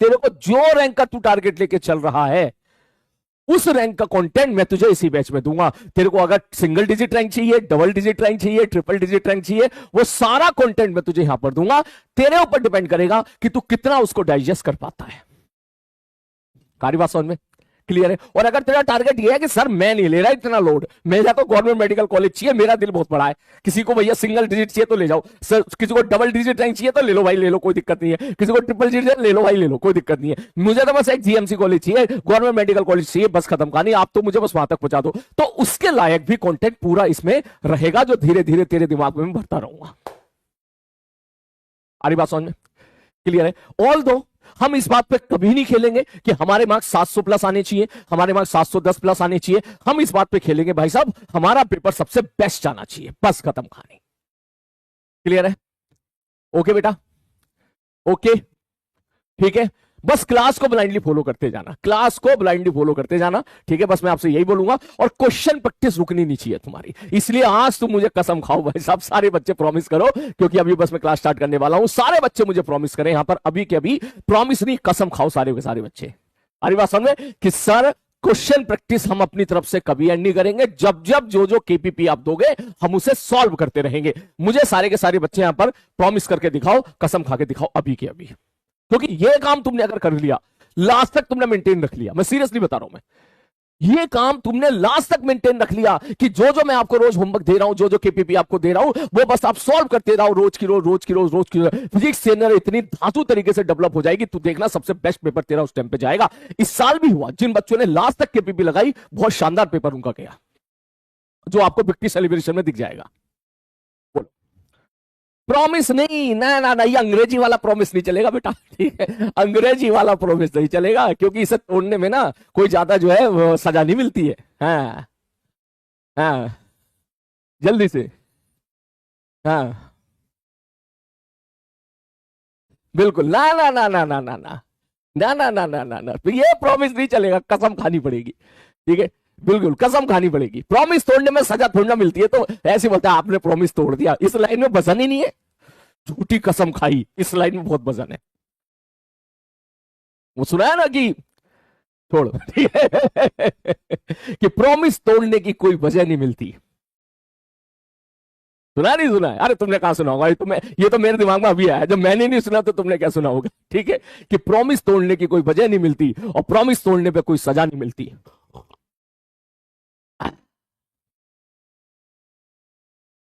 तेरे को जो रैंक का तू टारगेट लेके चल रहा है उस रैंक का कंटेंट मैं तुझे इसी बैच में दूंगा। तेरे को अगर सिंगल डिजिट रैंक चाहिए, डबल डिजिट रैंक चाहिए, ट्रिपल डिजिट रैंक चाहिए, वो सारा कंटेंट मैं तुझे यहां पर दूंगा। तेरे ऊपर डिपेंड करेगा कि तू कितना उसको डाइजेस्ट कर पाता है। कारी बात समझ में क्लियर है? और अगर तेरा टारगेट ये है कि सर मैं नहीं ले रहा इतना लोड, मेरा तो गवर्नमेंट मेडिकल कॉलेज चाहिए, मेरा दिल बहुत बड़ा है, किसी को भैया सिंगल डिजिट चाहिए तो ले जाओ सर, किसी को डबल डिजिट रैंक चाहिए तो ले लो भाई, ले लो, कोई दिक्कत नहीं है, किसी को ट्रिपल डिजिट ले लो भाई, ले लो, कोई दिक्कत नहीं है, मुझे तो बस एक जीएमसी कॉलेज चाहिए, गवर्नमेंट मेडिकल कॉलेज चाहिए, बस खत्म कहानी, आप तो मुझे बस वहां तक पहुंचा दो, तो उसके लायक भी कॉन्टेंट पूरा इसमें रहेगा जो धीरे धीरे तेरे दिमाग में भरता रहूंगा। अरे बात समझ में क्लियर है? ऑल दो हम इस बात पे कभी नहीं खेलेंगे कि हमारे मार्क्स 700 प्लस आने चाहिए, हमारे मार्क्स 710 प्लस आने चाहिए। हम इस बात पे खेलेंगे भाई साहब हमारा पेपर सबसे बेस्ट आना चाहिए, बस खत्म कहानी। क्लियर है? ओके बेटा, ओके ठीक है। बस क्लास को ब्लाइंडली फॉलो करते जाना, क्लास को ब्लाइंडली फॉलो करते जाना, ठीक है? बस मैं आपसे यही बोलूंगा। और क्वेश्चन प्रैक्टिस रुकनी नहीं चाहिए तुम्हारी, इसलिए आज तुम मुझे कसम खाओ भाई साहब, सारे बच्चे प्रॉमिस करो, क्योंकि अभी बस मैं क्लास स्टार्ट करने वाला हूं, सारे बच्चे मुझे प्रॉमिस करें यहां पर अभी के अभी, प्रॉमिस नहीं कसम खाओ सारे के सारे बच्चे। अरे बात समझ में कि सर क्वेश्चन प्रैक्टिस हम अपनी तरफ से कभी एंड नहीं करेंगे, जब जब जो जो केपीपी आप दोगे हम उसे सॉल्व करते रहेंगे। मुझे सारे के सारे बच्चे यहां पर प्रॉमिस करके दिखाओ, कसम खा के दिखाओ अभी के अभी, क्योंकि ये काम तुमने अगर कर लिया, लास्ट तक तुमने मेंटेन रख लिया, मैं सीरियसली बता रहा हूं, मैं ये काम तुमने लास्ट तक मेंटेन रख लिया कि जो जो मैं आपको रोज होमवर्क दे रहा हूं, जो जो केपीपी आपको दे रहा हूं, वो बस आप सॉल्व करते रहो, रोज की रोज, रोज की रोज, रोज की रोज। फिजिक्स सेनर इतनी धातु तरीके से डेवलप हो जाएगी, तू देखना सबसे बेस्ट पेपर तेरा उस टाइम पे जाएगा। इस साल भी हुआ, जिन बच्चों ने लास्ट तक केपीपी लगाई बहुत शानदार पेपर उनका गया, जो आपको विक्ट्री सेलिब्रेशन में दिख जाएगा। प्रॉमिस नहीं, ना ना ना, ये अंग्रेजी वाला प्रॉमिस नहीं चलेगा बेटा, ठीक है? अंग्रेजी वाला प्रॉमिस नहीं चलेगा, क्योंकि इसे तोड़ने में ना कोई ज्यादा जो है वो सजा नहीं मिलती है। हाँ हाँ, जल्दी से, हाँ बिल्कुल, ना ना ना ना ना ना ना ना ना ना ना ना ना, तो ये प्रॉमिस नहीं चलेगा, कसम खानी पड़ेगी, ठीक है? बिल्कुल कसम खानी पड़ेगी, प्रॉमिस तोड़ने में सजा थोड़ी ना मिलती है, तो ऐसे बोलता है आपने प्रॉमिस तोड़ दिया, इस लाइन में वजन ही नहीं है, झूठी कसम खाई, इस लाइन में बहुत वजन है। वो सुना है ना कि छोड़, ठीक है? कि प्रॉमिस तोड़ने की कोई वजह नहीं मिलती। सुना नहीं सुना है? अरे तुमने कहा सुना होगा, ये तो मेरे दिमाग में अभी आया, जब मैंने नहीं सुना तो तुमने क्या सुना होगा, ठीक है? कि प्रॉमिस तोड़ने की कोई वजह नहीं मिलती और प्रॉमिस तोड़ने पे कोई सजा नहीं मिलती।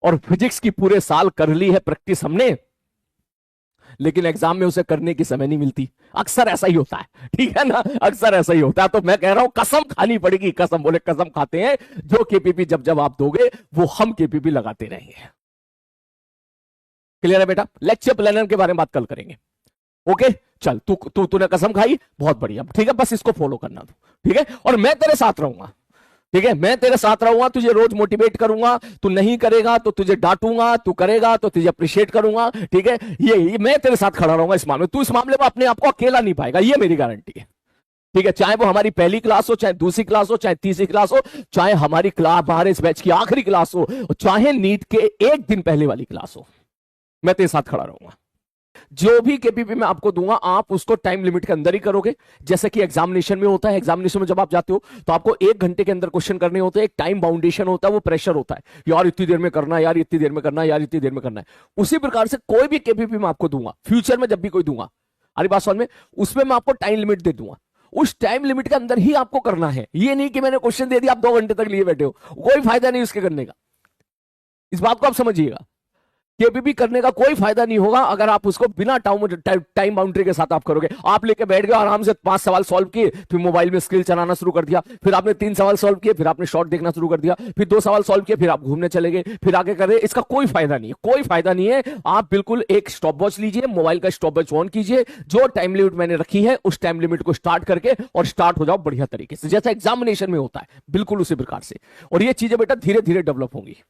और फिजिक्स की पूरे साल कर ली है प्रैक्टिस हमने, लेकिन एग्जाम में उसे करने की समय नहीं मिलती, अक्सर ऐसा ही होता है, ठीक है ना? अक्सर ऐसा ही होता है, तो मैं कह रहा हूं कसम खानी पड़ेगी, कसम बोले कसम खाते हैं, जो केपीपी जब जब आप दोगे वो हम केपीपी लगाते रहेंगे। क्लियर है बेटा? लेक्चर प्लानर के बारे में बात कल करेंगे। ओके चल, तूने कसम खाई, बहुत बढ़िया, ठीक है? बस इसको फॉलो करना तू, ठीक है? और मैं तेरे साथ रहूंगा, ठीक है? मैं तेरे साथ रहूंगा, तुझे रोज मोटिवेट करूंगा, तू नहीं करेगा तो तुझे डांटूंगा, तू करेगा तो तुझे अप्रिशिएट करूंगा, ठीक है? ये मैं तेरे साथ खड़ा रहूंगा इस मामले में, तू इस मामले में अपने आप को अकेला नहीं पाएगा, ये मेरी गारंटी है, ठीक है? चाहे वो हमारी पहली क्लास हो, चाहे दूसरी क्लास हो, चाहे तीसरी क्लास हो, चाहे हमारी क्लास हमारे इस बैच की आखिरी क्लास हो, चाहे नीट के एक दिन पहले वाली क्लास हो, मैं तेरे साथ खड़ा रहूंगा। जो भी केपीपी मैं आपको दूंगा आप उसको टाइम लिमिट के अंदर ही करोगे, जैसे कि एग्जामिनेशन में होता है। एग्जामिनेशन में जब आप जाते हो तो आपको 1 घंटे के अंदर क्वेश्चन करने होते हैं, एक टाइम बाउंडेशन होता है, वो प्रेशर होता है, यार इतनी देर में करना है, यार इतनी देर में करना है, यार इतनी देर में करना है। उसी प्रकार से कोई भी केपीपी मैं आपको दूंगा फ्यूचर में, जब भी कोई दूंगा, अरे बात समझ में, उसमें मैं आपको टाइम लिमिट दे दूंगा, उस टाइम लिमिट के अंदर ही आपको करना है। ये नहीं कि मैंने क्वेश्चन दे दिया आप 2 घंटे तक लिए बैठे हो, कोई फायदा नहीं उसके करने का, इस बात को आप समझिएगा। केपीपी करने का कोई फायदा नहीं होगा अगर आप उसको बिना टाइम बाउंड्री के साथ आप करोगे। आप लेके बैठ गए आराम से 5 सवाल सॉल्व किए, फिर मोबाइल में स्क्रीन चलाना शुरू कर दिया, फिर आपने 3 सवाल सॉल्व किए, फिर आपने शॉर्ट देखना शुरू कर दिया, फिर 2 सवाल सॉल्व किए, फिर आप घूमने चले गए, फिर आगे कर रहे, इसका कोई फायदा नहीं है, कोई फायदा नहीं है। आप बिल्कुल एक स्टॉप वॉच लीजिए, मोबाइल का स्टॉप वॉच ऑन कीजिए, जो टाइम लिमिट मैंने रखी है उस टाइम लिमिट को स्टार्ट करके और स्टार्ट हो जाओ बढ़िया तरीके से, जैसा एग्जामिनेशन में होता है, बिल्कुल उसी प्रकार से। और ये चीजें बेटा धीरे धीरे डेवलप होंगी।